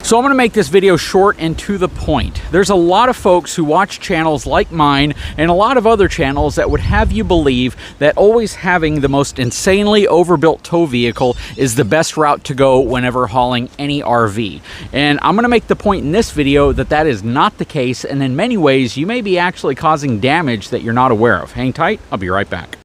So I'm going to make this video short and to the point. There's a lot of folks who watch channels like mine and a lot of other channels that would have you believe that always having the most insanely overbuilt tow vehicle is the best route to go whenever hauling any RV. And I'm going to make the point in this video that that is not the case, and in many ways you may be actually causing damage that you're not aware of. Hang tight, I'll be right back.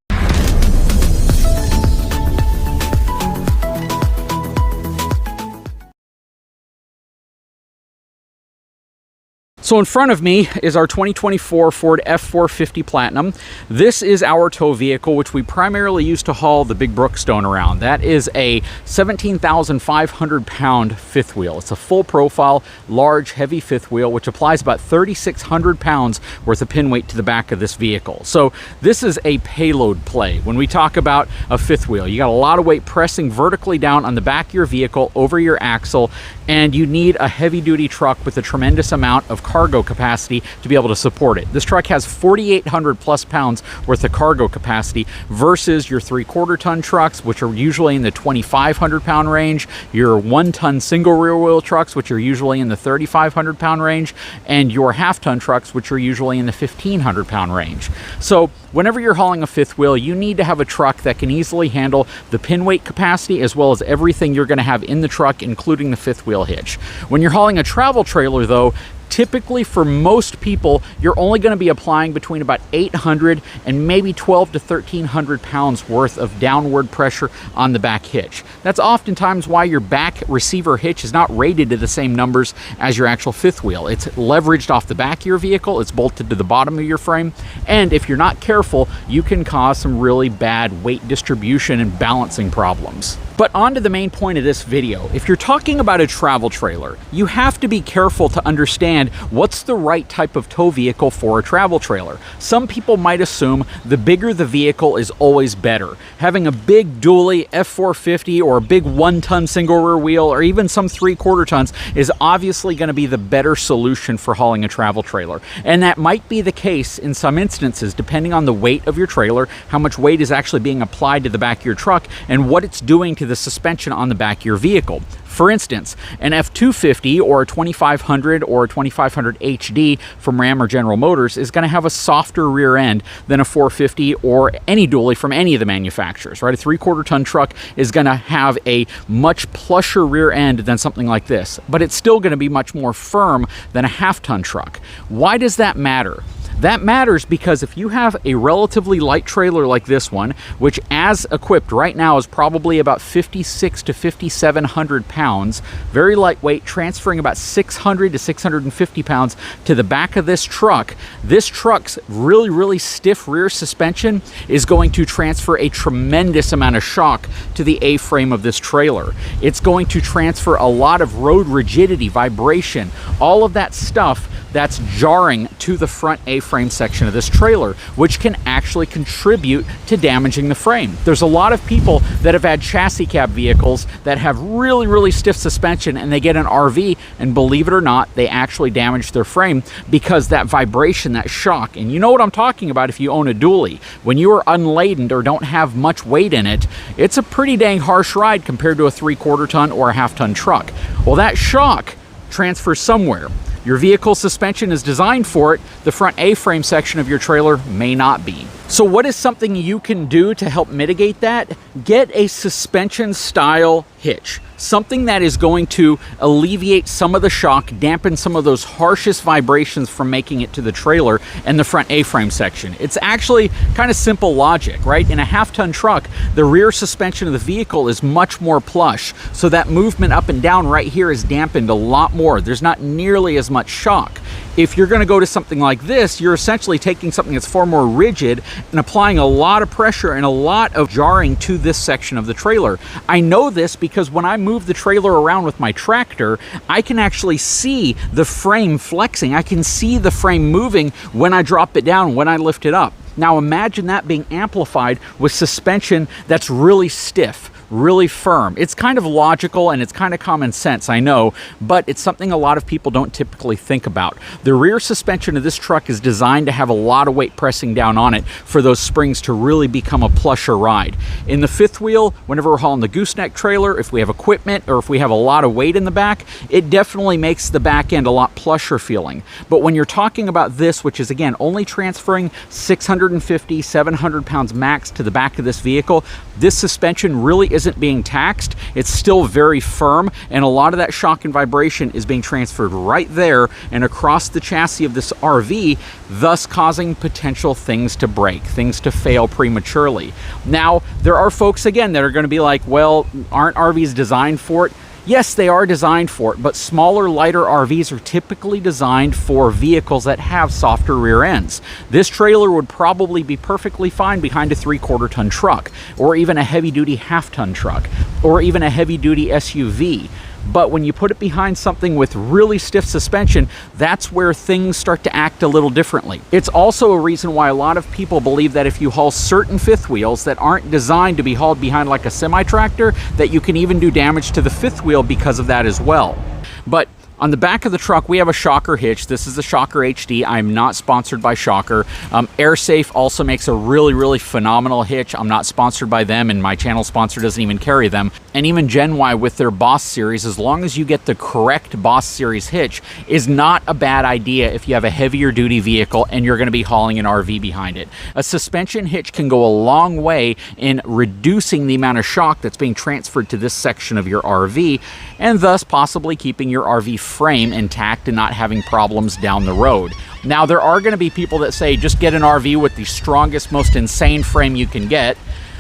So in front of me is our 2024 Ford F450 Platinum. This is our tow vehicle, which we primarily use to haul the big Brookstone around. That is a 17,500 pound fifth wheel. It's a full profile, large, heavy fifth wheel, which applies about 3,600 pounds worth of pin weight to the back of this vehicle. So this is a payload play. When we talk about a fifth wheel, you got a lot of weight pressing vertically down on the back of your vehicle over your axle, and you need a heavy duty truck with a tremendous amount of cargo capacity to be able to support it. This truck has 4,800 plus pounds worth of cargo capacity versus your 3/4 ton trucks, which are usually in the 2,500 pound range, your 1 ton single rear wheel trucks, which are usually in the 3,500 pound range, and your 1/2 ton trucks, which are usually in the 1,500 pound range. So whenever you're hauling a fifth wheel, you need to have a truck that can easily handle the pin weight capacity as well as everything you're going to have in the truck, including the fifth wheel hitch. When you're hauling a travel trailer though, typically for most people, you're only going to be applying between about 800 and maybe 12 to 1,300 pounds worth of downward pressure on the back hitch. That's oftentimes why your back receiver hitch is not rated to the same numbers as your actual fifth wheel. It's leveraged off the back of your vehicle, it's bolted to the bottom of your frame, and if you're not careful, you can cause some really bad weight distribution and balancing problems. But on to the main point of this video. If you're talking about a travel trailer, you have to be careful to understand what's the right type of tow vehicle for a travel trailer. Some people might assume the bigger the vehicle is always better. Having a big dually F450 or a big 1 ton single rear wheel or even some 3/4 tons is obviously going to be the better solution for hauling a travel trailer. And that might be the case in some instances, depending on the weight of your trailer, how much weight is actually being applied to the back of your truck, and what it's doing to the suspension on the back of your vehicle. For instance, an F250 or a 2500 or a 2500 HD from Ram or General Motors is going to have a softer rear end than a 450 or any dually from any of the manufacturers, right? A 3/4 ton truck is going to have a much plusher rear end than something like this, but it's still going to be much more firm than a 1/2 ton truck. Why does that matter? That matters because if you have a relatively light trailer like this one, which as equipped right now is probably about 5,600 to 5,700 pounds, very lightweight, transferring about 600 to 650 pounds to the back of this truck's really stiff rear suspension is going to transfer a tremendous amount of shock to the A-frame of this trailer. It's going to transfer a lot of road rigidity, vibration, all of that stuff that's jarring to the front A-frame section of this trailer, which can actually contribute to damaging the frame. There's a lot of people that have had chassis cab vehicles that have really stiff suspension, and they get an RV, and believe it or not, they actually damage their frame because that vibration, that shock, and you know what I'm talking about if you own a dually. When you are unladen or don't have much weight in it, it's a pretty dang harsh ride compared to a 3/4 ton or a 1/2 ton truck. Well, that shock transfers somewhere. Your vehicle suspension is designed for it. The front A-frame section of your trailer may not be. So what is something you can do to help mitigate that? Get a suspension style hitch. Something that is going to alleviate some of the shock, dampen some of those harshest vibrations from making it to the trailer and the front A-frame section. It's actually kind of simple logic, right? In a 1/2 ton truck, the rear suspension of the vehicle is much more plush, so that movement up and down right here is dampened a lot more. There's not nearly as much shock. If you're going to go to something like this, you're essentially taking something that's far more rigid and applying a lot of pressure and a lot of jarring to this section of the trailer. I know this because when I move the trailer around with my tractor, I can actually see the frame flexing. I can see the frame moving when I drop it down, when I lift it up. Now imagine that being amplified with suspension that's really stiff, really firm. It's kind of logical and it's kind of common sense, I know, but it's something a lot of people don't typically think about. The rear suspension of this truck is designed to have a lot of weight pressing down on it for those springs to really become a plusher ride. In the fifth wheel, whenever we're hauling the Gooseneck trailer, if we have equipment or if we have a lot of weight in the back, it definitely makes the back end a lot plusher feeling. But when you're talking about this, which is again only transferring 650, 700 pounds max to the back of this vehicle, this suspension really isn't being taxed. It's still very firm, and a lot of that shock and vibration is being transferred right there and across the chassis of this RV, thus causing potential things to break, things to fail prematurely. Now, there are folks again that are going to be like, well, aren't RVs designed for it? Yes, they are designed for it, but smaller, lighter RVs are typically designed for vehicles that have softer rear ends. This trailer would probably be perfectly fine behind a 3/4 ton truck, or even a heavy-duty half-ton truck, or even a heavy-duty SUV. But when you put it behind something with really stiff suspension, that's where things start to act a little differently. It's also a reason why a lot of people believe that if you haul certain fifth wheels that aren't designed to be hauled behind like a semi-tractor, that you can even do damage to the fifth wheel because of that as well. But on the back of the truck, we have a Shocker hitch. This is the Shocker HD. I'm not sponsored by Shocker. AirSafe also makes a really phenomenal hitch. I'm not sponsored by them, and my channel sponsor doesn't even carry them. And even Gen Y with their Boss series, as long as you get the correct Boss series hitch, is not a bad idea if you have a heavier duty vehicle and you're going to be hauling an RV behind it. A suspension hitch can go a long way in reducing the amount of shock that's being transferred to this section of your RV, and thus possibly keeping your RV frame intact and not having problems down the road. Now, there are going to be people that say just get an RV with the strongest, most insane frame you can get.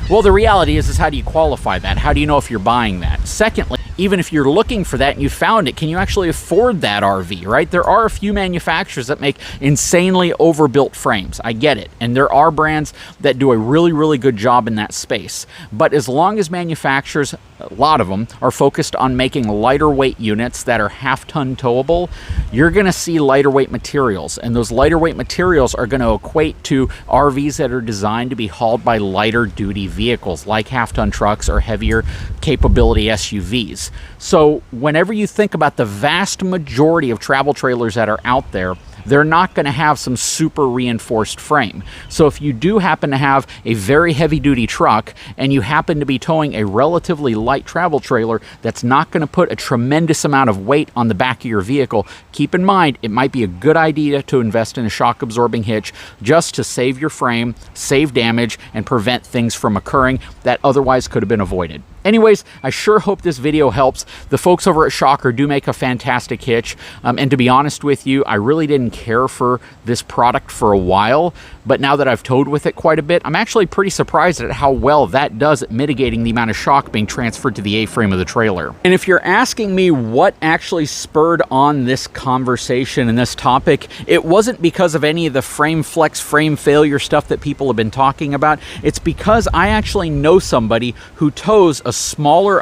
Well, the reality is how do you qualify that? How do you know if you're buying that? Secondly, even if you're looking for that and you found it, can you actually afford that RV, right? There are a few manufacturers that make insanely overbuilt frames. I get it. And there are brands that do a really good job in that space. But as long as manufacturers, a lot of them, are focused on making lighter weight units that are half-ton towable, you're going to see lighter weight materials. And those lighter weight materials are going to equate to RVs that are designed to be hauled by lighter duty vehicles like half-ton trucks or heavier capability SUVs. So whenever you think about the vast majority of travel trailers that are out there, they're not going to have some super reinforced frame. So if you do happen to have a very heavy duty truck and you happen to be towing a relatively light travel trailer that's not going to put a tremendous amount of weight on the back of your vehicle, keep in mind it might be a good idea to invest in a shock absorbing hitch just to save your frame, save damage, and prevent things from occurring that otherwise could have been avoided. Anyways, I sure hope this video helps. The folks over at Shocker do make a fantastic hitch. And to be honest with you, I really didn't care for this product for a while. But now that I've towed with it quite a bit, I'm actually pretty surprised at how well that does at mitigating the amount of shock being transferred to the A-frame of the trailer. And if you're asking me what actually spurred on this conversation and this topic, it wasn't because of any of the frame flex, frame failure stuff that people have been talking about. It's because I actually know somebody who tows a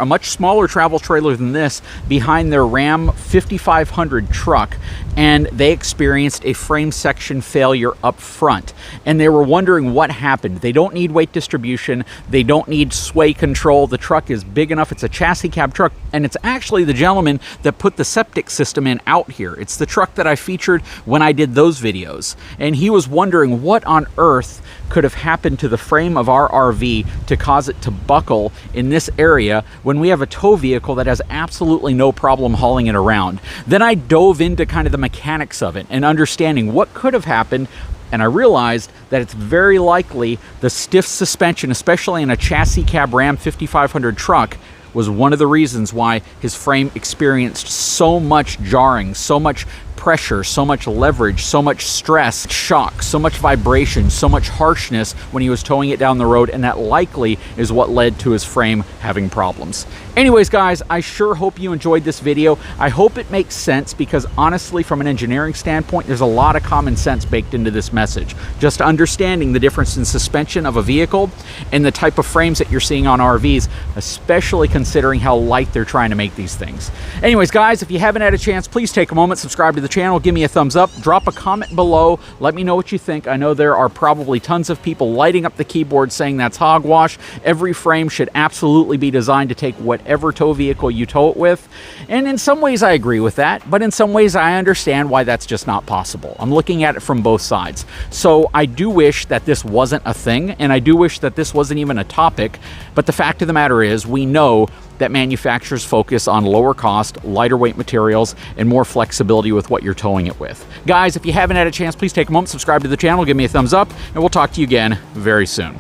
much smaller travel trailer than this behind their Ram 5500 truck, and they experienced a frame section failure up front. And they were wondering what happened. They don't need weight distribution. They don't need sway control. The truck is big enough. It's a chassis cab truck, and it's actually the gentleman that put the septic system in out here. It's the truck that I featured when I did those videos. And he was wondering what on earth could have happened to the frame of our RV to cause it to buckle in this area when we have a tow vehicle that has absolutely no problem hauling it around. Then I dove into kind of the mechanics of it and understanding what could have happened, and I realized that it's very likely the stiff suspension, especially in a chassis cab Ram 5500 truck, was one of the reasons why his frame experienced so much jarring, so much pressure, so much leverage, so much stress, shock, so much vibration, so much harshness when he was towing it down the road, and that likely is what led to his frame having problems. Anyways, guys, I sure hope you enjoyed this video. I hope it makes sense because honestly, from an engineering standpoint, there's a lot of common sense baked into this message. Just understanding the difference in suspension of a vehicle and the type of frames that you're seeing on RVs, especially considering how light they're trying to make these things. Anyways, guys, if you haven't had a chance, please take a moment, subscribe to the channel, give me a thumbs up, drop a comment below, let me know what you think. I know there are probably tons of people lighting up the keyboard saying that's hogwash. Every frame should absolutely be designed to take whatever tow vehicle you tow it with. And in some ways I agree with that, but in some ways I understand why that's just not possible. I'm looking at it from both sides. So I do wish that this wasn't a thing, and I do wish that this wasn't even a topic, but the fact of the matter is we know that manufacturers focus on lower cost, lighter weight materials, and more flexibility with what you're towing it with. Guys, if you haven't had a chance, please take a moment, subscribe to the channel, give me a thumbs up, and we'll talk to you again very soon.